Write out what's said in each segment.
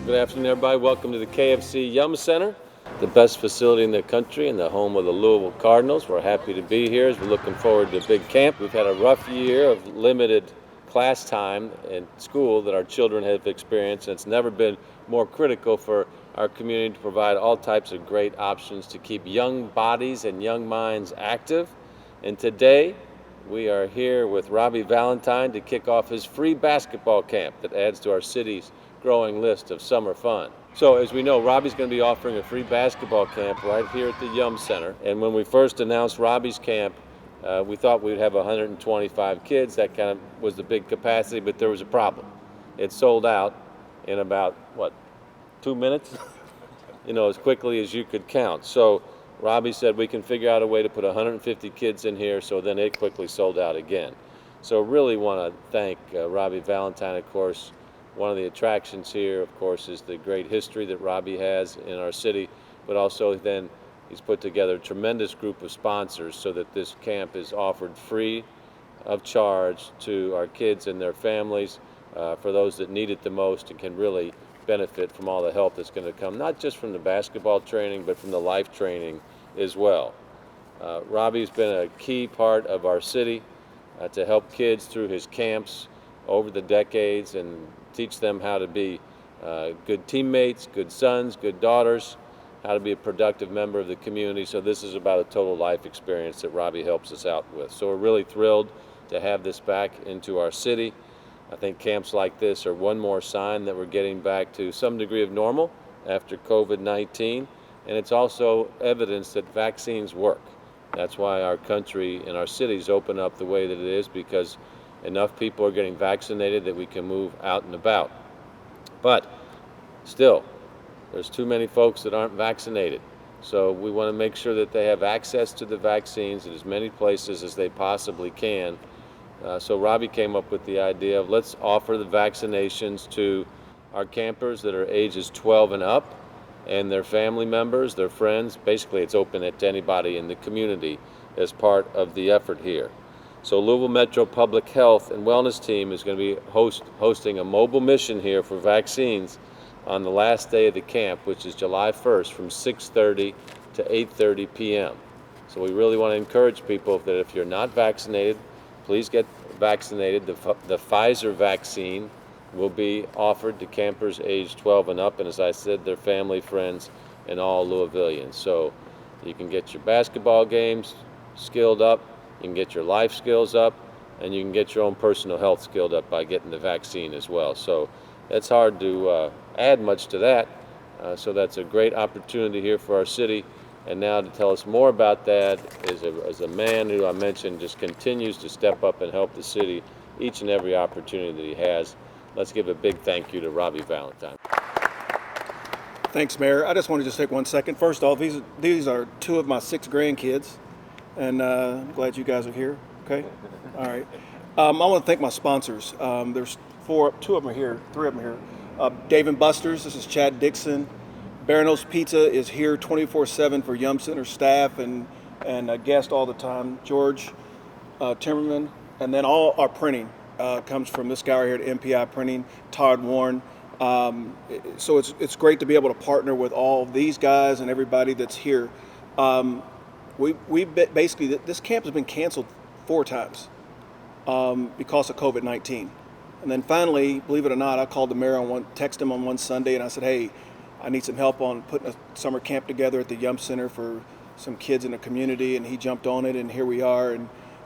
Good afternoon, everybody. Welcome to the KFC Yum Center, the best facility in the country and the home of the Louisville Cardinals. We're happy to be here as we're looking forward to a big camp. We've had a rough year of limited class time in school that our children have experienced, and it's never been more critical for our community to provide all types of great options to keep young bodies and young minds active. And today, we are here with Robbie Valentine to kick off his free basketball camp that adds to our city's growing list of summer fun. So as we know, Robbie's going to be offering a free basketball camp right here at the Yum Center. And when we first announced Robbie's camp, we thought we'd have 125 kids. That kind of was the big capacity, but there was a problem. It sold out in about, 2 minutes? As quickly as you could count. So Robbie said we can figure out a way to put 150 kids in here, so then it quickly sold out again. So really want to thank Robbie Valentine, of course. One of the attractions here, of course, is the great history that Robbie has in our city, but also then he's put together a tremendous group of sponsors so that this camp is offered free of charge to our kids and their families for those that need it the most and can really benefit from all the help that's going to come, not just from the basketball training, but from the life training as well. Robbie's been a key part of our city to help kids through his camps over the decades and teach them how to be good teammates, good sons, good daughters, how to be a productive member of the community. So this is about a total life experience that Robbie helps us out with. So we're really thrilled to have this back into our city. I think camps like this are one more sign that we're getting back to some degree of normal after COVID-19, and it's also evidence that vaccines work. That's why our country and our cities open up the way that it is, because enough people are getting vaccinated that we can move out and about. But still, there's too many folks that aren't vaccinated. So we want to make sure that they have access to the vaccines in as many places as they possibly can. So Robbie came up with the idea of let's offer the vaccinations to our campers that are ages 12 and up, and their family members, their friends. Basically, it's open to anybody in the community as part of the effort here. So Louisville Metro Public Health and Wellness Team is going to be hosting a mobile mission here for vaccines on the last day of the camp, which is July 1st from 6:30 to 8:30 p.m. So we really want to encourage people that if you're not vaccinated, please get vaccinated. The Pfizer vaccine will be offered to campers aged 12 and up, and as I said, their family, friends, and all Louisvillians. So you can get your basketball games skilled up, you can get your life skills up, and you can get your own personal health skilled up by getting the vaccine as well. So it's hard to add much to that. So that's a great opportunity here for our city. And now to tell us more about that is a man who I mentioned just continues to step up and help the city each and every opportunity that he has. Let's give a big thank you to Robbie Valentine. Thanks, Mayor. I just want to take 1 second. First off, these are 2 of my 6 grandkids, and I'm glad you guys are here. Okay? All right. I want to thank my sponsors. There's 2 of them are here, 3 of them are here. Dave & Buster's, this is Chad Dixon. Barano's Pizza is here 24/7 for Yum Center staff and a guest all the time. George Timmerman, and then all our printing comes from this guy right here at MPI Printing, Todd Warren. So it's great to be able to partner with all these guys and everybody that's here. We basically, this camp has been canceled 4 times because of COVID-19. And then finally, believe it or not, I called the mayor texted him on one Sunday, and I said, hey, I need some help on putting a summer camp together at the Yum Center for some kids in the community, and he jumped on it, and here we are.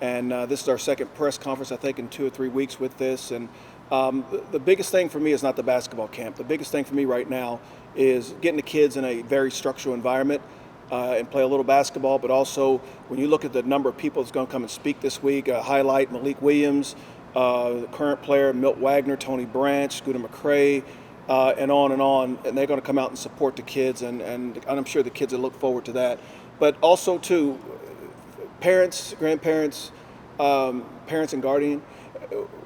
And this is our second press conference, I think, in 2 or 3 weeks with this. And the biggest thing for me is not the basketball camp. The biggest thing for me right now is getting the kids in a very structural environment and play a little basketball, but also when you look at the number of people that's going to come and speak this week, highlight Malik Williams, the current player, Milt Wagner, Tony Branch, Scooter McRae, and on, and they're going to come out and support the kids, and I'm sure the kids will look forward to that. But also, too, parents, grandparents, parents and guardian,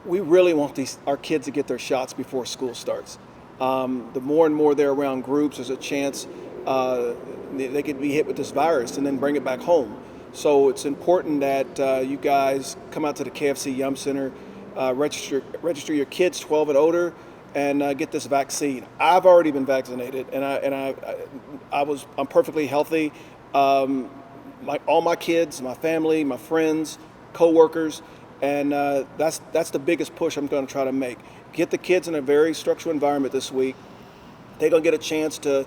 we really want our kids to get their shots before school starts. The more and more they're around groups, there's a chance they could be hit with this virus and then bring it back home. So it's important that you guys come out to the KFC Yum Center, register your kids 12 and older, and get this vaccine. I've already been vaccinated, and I'm perfectly healthy. All my kids, my family, my friends, coworkers, and that's the biggest push I'm going to try to make. Get the kids in a very structured environment this week. They're going to get a chance to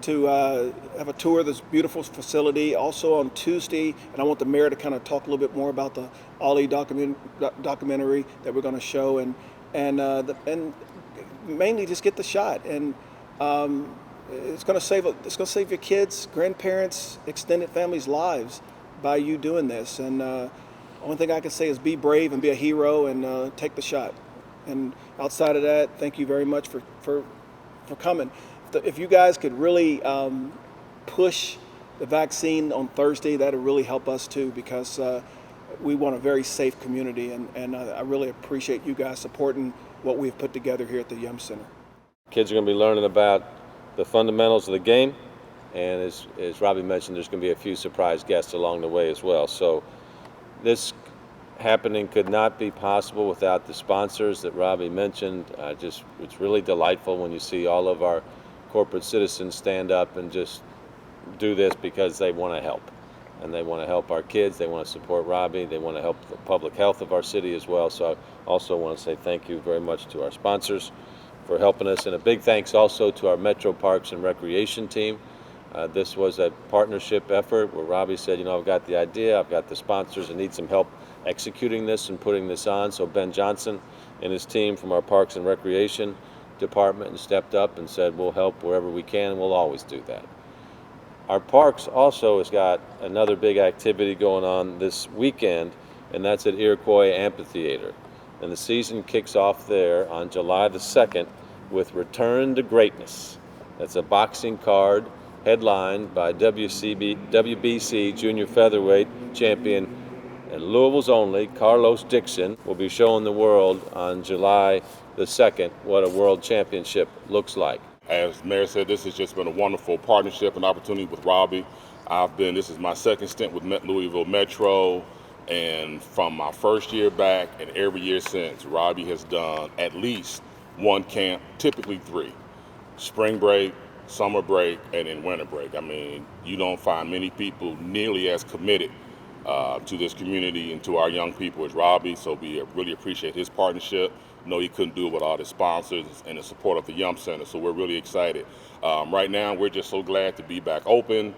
have a tour of this beautiful facility. Also on Tuesday, and I want the mayor to kind of talk a little bit more about the Ollie documentary that we're going to show, and mainly just get the shot. And it's going to save your kids, grandparents, extended families' lives by you doing this. And only thing I can say is be brave and be a hero and take the shot. And outside of that, thank you very much for coming. If you guys could really push the vaccine on Thursday, that would really help us too, because we want a very safe community, and I really appreciate you guys supporting what we've put together here at the Yum Center. Kids are going to be learning about the fundamentals of the game, and as Robbie mentioned, there's going to be a few surprise guests along the way as well. So this happening could not be possible without the sponsors that Robbie mentioned. It's really delightful when you see all of our corporate citizens stand up and just do this because they want to help. And they want to help our kids, they want to support Robbie, they want to help the public health of our city as well. So I also want to say thank you very much to our sponsors for helping us, and a big thanks also to our Metro Parks and Recreation team. This was a partnership effort where Robbie said, I've got the idea, I've got the sponsors, I need some help executing this and putting this on. So Ben Johnson and his team from our Parks and Recreation Department stepped up and said, we'll help wherever we can, and we'll always do that. Our parks also has got another big activity going on this weekend, and that's at Iroquois Amphitheater. And the season kicks off there on July the 2nd with Return to Greatness. That's a boxing card headlined by WBC junior featherweight champion and Louisville's only Carlos Dixon will be showing the world on July the 2nd what a world championship looks like. As Mayor said, this has just been a wonderful partnership and opportunity with Robbie. This is my second stint with Louisville Metro, and from my first year back and every year since, Robbie has done at least one camp, typically 3. Spring break, summer break, and then winter break. I mean, you don't find many people nearly as committed to this community and to our young people as Robbie, so we really appreciate his partnership. No, he couldn't do it without his sponsors and the support of the Yum Center, so we're really excited. Right now, we're just so glad to be back open.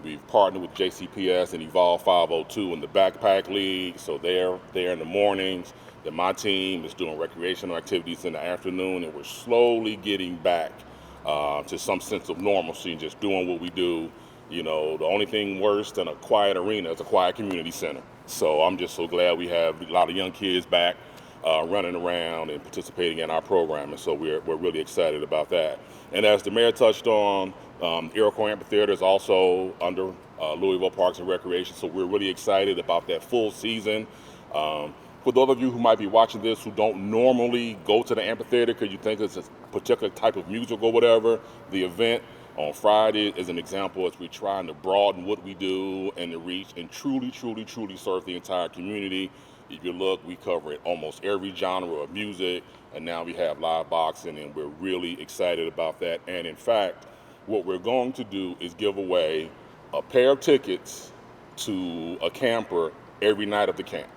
We've partnered with JCPS and Evolve 502 in the Backpack League, so they're there in the mornings. Then my team is doing recreational activities in the afternoon, and we're slowly getting back to some sense of normalcy and just doing what we do. The only thing worse than a quiet arena is a quiet community center. So I'm just so glad we have a lot of young kids back running around and participating in our program, and so we're really excited about that. And as the mayor touched on, Iroquois Amphitheater is also under Louisville Parks and Recreation, so we're really excited about that full season. For those of you who might be watching this who don't normally go to the amphitheater because you think it's a particular type of music or whatever, the event on Friday is an example as we're trying to broaden what we do and to reach and truly serve the entire community. If you look, we cover almost every genre of music, and now we have live boxing, and we're really excited about that. And in fact, what we're going to do is give away a pair of tickets to a camper every night of the camp.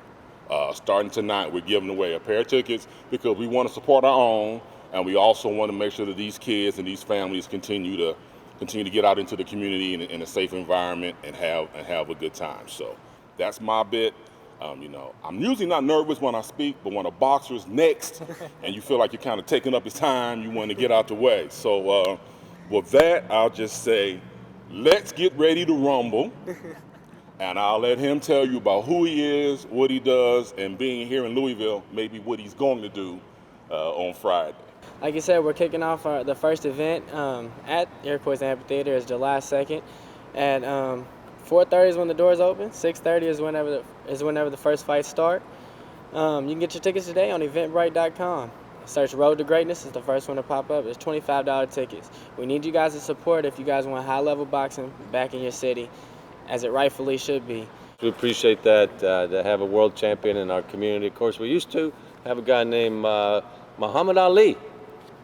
Starting tonight, we're giving away a pair of tickets because we want to support our own, and we also want to make sure that these kids and these families continue to get out into the community in a safe environment and have a good time. So that's my bit. I'm usually not nervous when I speak, but when a boxer's next and you feel like you're kind of taking up his time, you want to get out the way. So with that, I'll just say, let's get ready to rumble. And I'll let him tell you about who he is, what he does, and being here in Louisville, maybe what he's going to do on Friday. Like you said, we're kicking off the first event at Iroquois Amphitheater. It's July 2nd. At 4:30 is when the doors open. 6:30 is whenever the first fights start. You can get your tickets today on eventbrite.com. Search Road to Greatness. It's the first one to pop up. It's $25 tickets. We need you guys to support if you guys want high-level boxing back in your city, as it rightfully should be. We appreciate that, to have a world champion in our community. Of course, we used to have a guy named Muhammad Ali.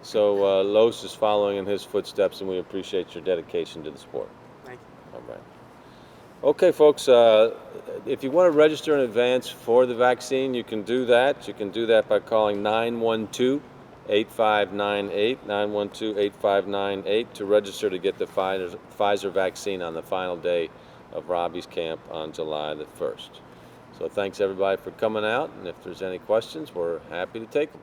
So Los is following in his footsteps, and we appreciate your dedication to the sport. Thank you. All right. Okay, folks, if you want to register in advance for the vaccine, you can do that. You can do that by calling 912-8598, 912-8598 to register to get the Pfizer vaccine on the final day of Robbie's camp on July the 1st. So thanks, everybody, for coming out, and if there's any questions, we're happy to take them.